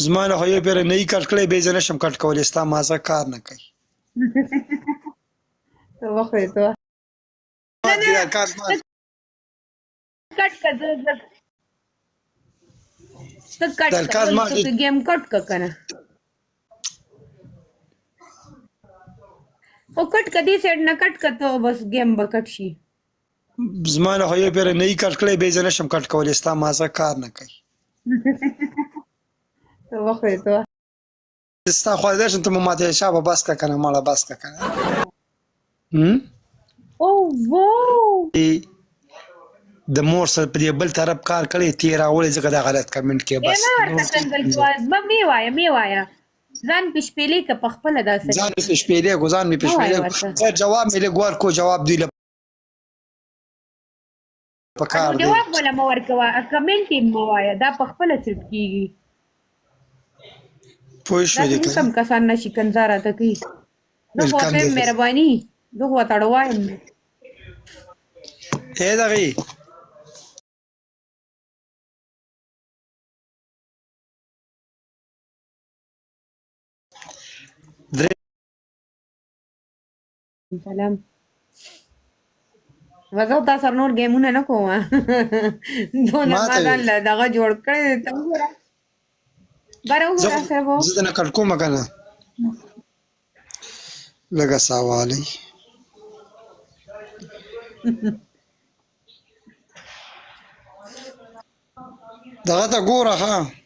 زما له خو یو پیره نه یي کټ کړی بیا زه نشم کټ کولی ستا مازغه کار نه کوي ته وخورې ته کټ که زه ته کټ که ګیم کټ که که نه خو کټ که دې سایډ نه کټ که ته بس ګیم به کټ شي زما له خو یو پیره نه یي کټ کړی بیا زه نشم کټ کولی ستا مازغه کار نه کوي ته وخورې ته ستا خوا دې شم ته مو ماته شابه بس که که نه ماړه بس که که نه او واو د مور سره په دې بل طرف کار کړی تې راولې ځکه دا غلط کمنټ کې بس نه ورته کنګل کوه مې وایه ځان پې شپېلې که په خپله داسې ځان مې په شپېلې کو ځان مې په شپېلې کو خیر جواب مې لږ ورکو جواب دوی له پکار دی جواب ولا مه ورکوه کمنټ یې مه وایه دا په خپله سیټ کېږي پوه شوې داسې کم کسان نه شکنځا راته کوي زه خو ورته یم مهرباني زه خو ورته وایم ای دغې سلام وزه تا سره نور ګیمونه نه کوم دونه ما ځان له دغه جوړ کړی دی ته وګوره بره وګوره صاحب زه دنه کټ کومه که نه لږه ساه والئ دغه ته ګوره ښه